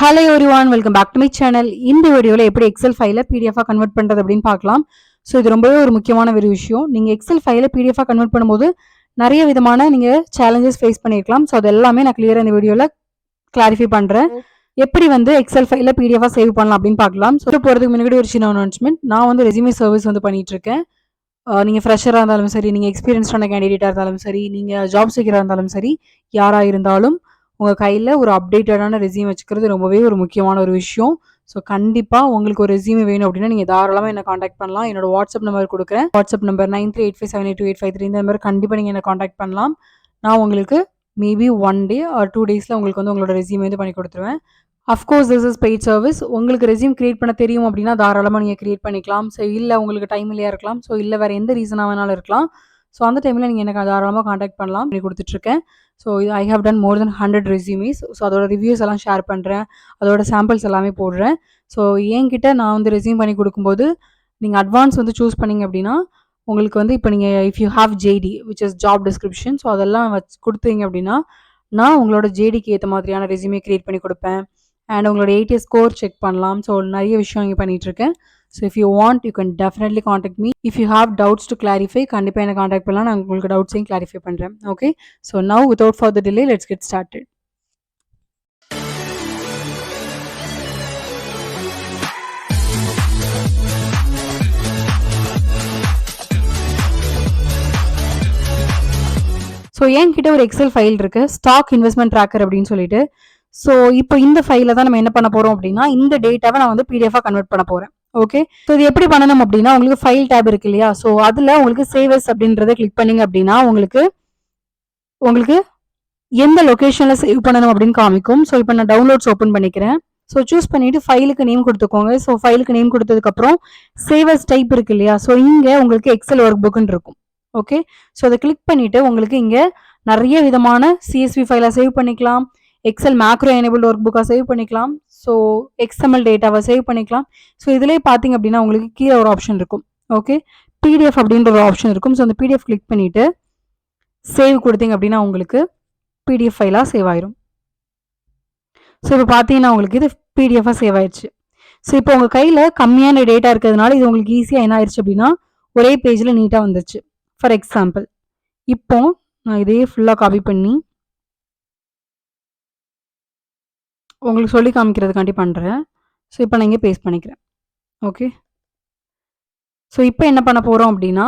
Hello everyone, welcome back to my channel. இந்த வீடியோவில் எப்படி எக்ஸல் ஃபைலை பிடிஎஃபாக கன்வெர்ட் பண்ணுறது அப்படின்னு பார்க்கலாம். ஸோ இது ரொம்பவே ஒரு முக்கியமான ஒரு விஷயம். நீங்கள் எக்ஸல் ஃபைலை பிடிஎஃபாக கன்வெர்ட் பண்ணும்போது நிறைய விதமான நீங்கள் சேலஞ்சஸ் ஃபேஸ் பண்ணியிருக்கலாம். ஸோ அது எல்லாமே நான் கிளியராக இந்த வீடியோவில் கிளாரிஃபை பண்ணுறேன். எப்படி எக்ஸல் ஃபைலை பிடிஎஃபாக சேவ் பண்ணலாம் அப்படின்னு பார்க்கலாம். ஸோ போகிறதுக்கு முன்னாடி ஒரு சின்ன அனௌன்ஸ்மெண்ட். நான் ரெஸ்யூமே சர்வீஸ் பண்ணிட்டு இருக்கேன். நீங்கள் ஃப்ரெஷராக இருந்தாலும் சரி, நீங்கள் எக்ஸ்பீரியன்ஸ்டான கேண்டிடேட்டாக இருந்தாலும் சரி, நீங்கள் ஜாப் சீக்கராக இருந்தாலும் சரி, யாராக இருந்தாலும் உங்கள் கையில் ஒரு அப்டேட்டடான ரெஸ்யூம் வச்சுக்கிறது ரொம்பவே ஒரு முக்கியமான ஒரு விஷயம். ஸோ கண்டிப்பாக உங்களுக்கு ஒரு ரெஸ்யூம் வேணும் அப்படின்னா நீங்கள் தாராளமாக என்னை காண்டாக்ட் பண்ணலாம். என்னோட வாட்ஸ்அப் நம்பர் கொடுக்குறேன். WhatsApp number 9385782853. இந்த நம்பர் கண்டிப்பாக நீங்கள் என்னை காண்டாக்ட் பண்ணலாம். நான் உங்களுக்கு மேபி 1 day or 2 days உங்களுக்கு உங்களோட ரெஸ்யூம் பண்ணி கொடுத்துருவேன். Of course this is paid service. உங்களுக்கு ரெஸ்யூம் கிரியேட் பண்ண தெரியும் அப்படின்னா தாராளமாக நீங்கள் கிரியேட் பண்ணிக்கலாம். ஸோ இல்லை உங்களுக்கு டைம் இல்லையா இருக்கலாம். ஸோ இல்லை வேறு எந்த ரீசனாக வேணாலும் இருக்கலாம். ஸோ அந்த டைமில் நீங்கள் எனக்கு தாராளமாக காண்டாக்ட் பண்ணலாம். பண்ணி கொடுத்துட்ருக்கேன். So I have done more than 100 resumes. So அதோட ரிவ்யூஸ் எல்லாம் ஷேர் பண்ணுறேன். அதோட சாம்பிள்ஸ் எல்லாமே போடுறேன். ஸோ என்கிட்ட நான் ரெஸ்யூம் பண்ணி கொடுக்கும்போது நீங்கள் அட்வான்ஸ் சூஸ் பண்ணிங்க அப்படின்னா உங்களுக்கு இப்போ நீங்கள் if you have JD which is job description, so அதெல்லாம் வச்சு கொடுத்தீங்க அப்படின்னா நான் உங்களோட ஜேடிக்கு ஏற்ற மாதிரியான ரெஸ்யூமே க்ரியேட் பண்ணி கொடுப்பேன். அண்ட் உங்களோட 8 years ஸ்கோர் செக் பண்ணலாம். ஸோ நிறைய விஷயம் இங்கே பண்ணிகிட்ருக்கேன். So if you want you can definitely contact me. If you have doubts to clarify கண்டிப்பாக என்ன காண்டாக்ட் பண்ணலாம். நான் உங்களுக்கு டவுட்ஸையும் கிளாரிஃபை பண்ணுறேன். Okay, so now without further delay let's get started. So என்கிட்ட ஒரு எக்ஸல் ஃபைல் இருக்குது, ஸ்டாக் இன்வெஸ்ட்மெண்ட் ட்ராக்கர் அப்படின்னு சொல்லிட்டு. ஸோ இப்போ இந்த ஃபைலில் தான் நம்ம என்ன பண்ண போகிறோம் அப்படின்னா இந்த டேட்டாவை நான் பிடிஎஃபாக கன்வெர்ட் பண்ண போகிறேன். ஓகே, ஸோ இது எப்படி பண்ணணும் அப்படின்னா உங்களுக்கு ஃபைல் டேப் இருக்கு இல்லையா, ஸோ அதில் உங்களுக்கு சேவஸ் அப்படின்றத கிளிக் பண்ணிங்க அப்படின்னா உங்களுக்கு எந்த லொக்கேஷனில் சேவ் பண்ணணும் அப்படின்னு காமிக்கும். ஸோ இப்போ நான் டவுன்லோட்ஸ் ஓப்பன் பண்ணிக்கிறேன். ஸோ சூஸ் பண்ணிவிட்டு ஃபைலுக்கு நேம் கொடுத்துக்கோங்க. ஸோ ஃபைலுக்கு நேம் கொடுத்ததுக்கப்புறம் சேவஸ் டைப் இருக்கு இல்லையா, ஸோ இங்கே உங்களுக்கு எக்ஸல் ஒர்க் புக்குன்னு இருக்கும். ஓகே, ஸோ அதை கிளிக் பண்ணிவிட்டு உங்களுக்கு இங்கே நிறைய விதமான சிஎஸ்வி ஃபைலை சேவ் பண்ணிக்கலாம். எக்ஸல் மேக்ரோ எனேபிள்ட் ஒர்க் புக்காக சேவ் பண்ணிக்கலாம். ஸோ எக்ஸ்எம்எல் டேட்டாவை சேவ் பண்ணிக்கலாம். ஸோ இதிலே பார்த்தீங்க அப்படின்னா உங்களுக்கு கீழே ஒரு ஆப்ஷன் இருக்கும். ஓகே, பிடிஎஃப் அப்படின்ற ஒரு ஆப்ஷன் இருக்கும். ஸோ அந்த பிடிஎஃப் கிளிக் பண்ணிவிட்டு சேவ் கொடுத்தீங்க அப்படின்னா உங்களுக்கு பிடிஎஃப் ஃபைலாக சேவ் ஆயிரும். ஸோ இப்போ பார்த்தீங்கன்னா உங்களுக்கு இது பிடிஎஃபாக சேவ் ஆயிடுச்சு. ஸோ இப்போ உங்கள் கையில் கம்மியான டேட்டா இருக்கிறதுனால இது உங்களுக்கு ஈஸியாக என்ன ஆயிடுச்சு அப்படின்னா ஒரே பேஜில் நீட்டாக வந்துருச்சு. ஃபார் எக்ஸாம்பிள் இப்போ நான் இதே ஃபுல்லாக காப்பி பண்ணி உங்களுக்கு சொல்லி காமிக்கிறதுக்காண்டி பண்ணுறேன். ஸோ இப்போ நான் இங்கே பேஸ்ட் பண்ணிக்கிறேன். ஓகே, ஸோ இப்போ என்ன பண்ண போகிறோம் அப்படின்னா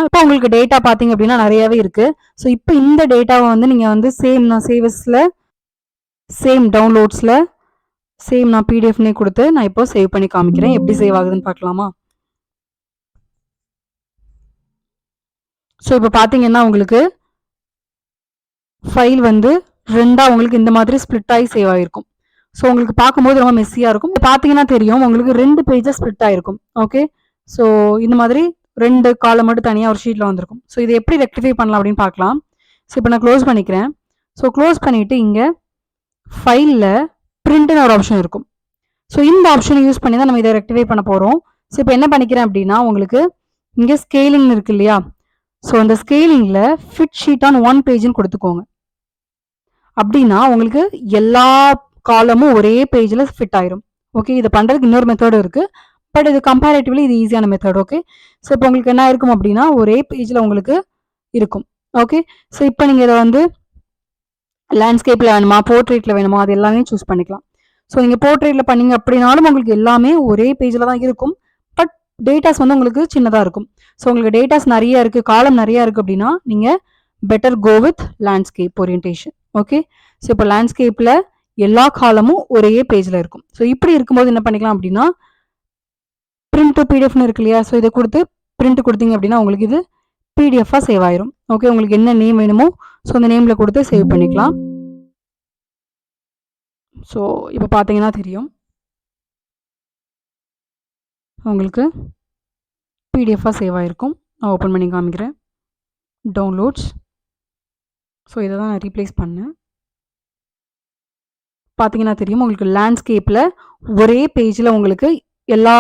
இப்போ உங்களுக்கு டேட்டா பார்த்தீங்க அப்படின்னா நிறையாவே இருக்குது. ஸோ இப்போ இந்த டேட்டாவை நீங்கள் சேம் நான் சேம் டவுன்லோட்ஸில் சேம் நான் பிடிஎஃப்னே கொடுத்து நான் இப்போ சேவ் பண்ணி காமிக்கிறேன். எப்படி சேவ் ஆகுதுன்னு பார்க்கலாமா? ஸோ இப்போ பார்த்தீங்கன்னா உங்களுக்கு ஃபைல் ரெண்டாக உங்களுக்கு இந்த மாதிரி ஸ்ப்ளிட் ஆகி சேவ் ஆகிருக்கும். ஸோ உங்களுக்கு பார்க்கும்போது ரொம்ப மெஸ்ஸியாக இருக்கும். பார்த்தீங்கன்னா தெரியும் உங்களுக்கு 2 பேஜஸ் ஸ்ப்ளிட் ஆகிருக்கும். ஓகே, ஸோ இந்த மாதிரி 2 காலம் மட்டும் தனியாக ஒரு ஷீட்டில் வந்திருக்கும். ஸோ இதை எப்படி ரெக்டிஃபை பண்ணலாம் அப்படின்னு பார்க்கலாம். ஸோ இப்போ நான் க்ளோஸ் பண்ணிக்கிறேன். ஸோ க்ளோஸ் பண்ணிவிட்டு இங்கே ஃபைலில் பிரிண்ட்னு ஒரு ஆப்ஷன் இருக்கும். ஸோ இந்த ஆப்ஷனை யூஸ் பண்ணி தான் நம்ம இதை ரெக்டிஃபை பண்ண போகிறோம். ஸோ இப்போ என்ன பண்ணிக்கிறேன் அப்படின்னா உங்களுக்கு இங்கே ஸ்கேலிங் இருக்கு இல்லையா, ஸோ அந்த ஸ்கேலிங்கில் ஃபிட் ஷீட் ஆன் 1 பேஜ்னு கொடுத்துக்கோங்க. அப்படின்னா உங்களுக்கு எல்லா காலமும் ஒரே பேஜில் ஃபிட் ஆயிரும். ஓகே, இதை பண்ணுறதுக்கு இன்னொரு மெத்தடும் இருக்குது, பட் இது கம்பேரிட்டிவ்லி இது ஈஸியான மெத்தட். ஓகே, ஸோ இப்போ உங்களுக்கு என்ன இருக்கும் அப்படின்னா ஒரே பேஜில் உங்களுக்கு இருக்கும். ஓகே, ஸோ இப்போ நீங்கள் இதை லேண்ட்ஸ்கேப்பில் வேணுமா போர்ட்ரேட்டில் வேணுமா அது எல்லாமே சூஸ் பண்ணிக்கலாம். ஸோ நீங்கள் போர்ட்ரேட்டில் பண்ணீங்க அப்படின்னாலும் உங்களுக்கு எல்லாமே ஒரே பேஜில் தான் இருக்கும், பட் டேட்டாஸ் உங்களுக்கு சின்னதாக இருக்கும். ஸோ உங்களுக்கு டேட்டாஸ் நிறைய இருக்குது, காலம் நிறையா இருக்குது அப்படின்னா நீங்கள் better go with landscape orientation. Okay, so இப்போ லேண்ட்ஸ்கேப்பில் எல்லா காலமும் ஒரே பேஜில் இருக்கும். ஸோ இப்படி இருக்கும்போது என்ன பண்ணிக்கலாம் அப்படின்னா பிரிண்ட் டு பிடிஎஃப்னு இருக்கு இல்லையா, ஸோ இதை கொடுத்து பிரிண்ட் கொடுத்தீங்க அப்படின்னா உங்களுக்கு இது பிடிஎஃபாக சேவ் ஆயிரும். ஓகே, உங்களுக்கு என்ன நேம் வேணுமோ ஸோ அந்த நேமில் கொடுத்து சேவ் பண்ணிக்கலாம். ஸோ இப்போ பார்த்தீங்கன்னா தெரியும் உங்களுக்கு பிடிஎஃபாக சேவ் ஆகிருக்கும். நான் ஓப்பன் பண்ணி காமிக்கிறேன். டவுன்லோட்ஸ். ஸோ இதை தான் நான் ரீப்ளேஸ் பண்ணேன். பார்த்தீங்கன்னா தெரியும் உங்களுக்கு லேண்ட்ஸ்கேப்பில் ஒரே பேஜில் உங்களுக்கு எல்லா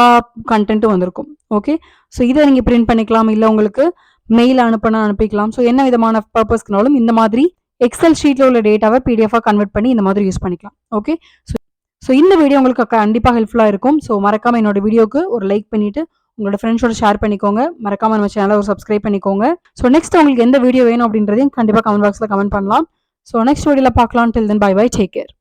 கண்டென்ட்டும் வந்திருக்கும். ஓகே, ஸோ இதை நீங்கள் பிரிண்ட் பண்ணிக்கலாம். இல்லை உங்களுக்கு மெயில் அனுப்பிக்கலாம். ஸோ என்ன விதமான பர்பஸ்க்குனாலும் இந்த மாதிரி எக்ஸல் ஷீட்டில் உள்ள டேட்டாவை பிடிஎஃபாக கன்வெர்ட் பண்ணி இந்த மாதிரி யூஸ் பண்ணிக்கலாம். ஓகே, ஸோ இந்த வீடியோ உங்களுக்கு கண்டிப்பாக ஹெல்ப்ஃபுல்லாக இருக்கும். ஸோ மறக்காமல் என்னோட வீடியோக்கு ஒரு லைக் பண்ணிவிட்டு உங்களோட ஃப்ரெண்ட்ஸோட ஷேர் பண்ணிக்கோங்க. மறக்காமல் நம்ம சேனலை ஒரு சப்ஸ்கிரைப் பண்ணிக்கோங்க. ஸோ நெக்ஸ்ட் உங்களுக்கு எந்த வீடியோ வேணும் அப்படின்றதையும் கண்டிப்பாக கமெண்ட் பாக்ஸில் கமெண்ட் பண்ணலாம். ஸோ நெக்ஸ்ட் வீடியோவில் பார்க்கலாம். டில் தென் பை பை, டேக் கேர்.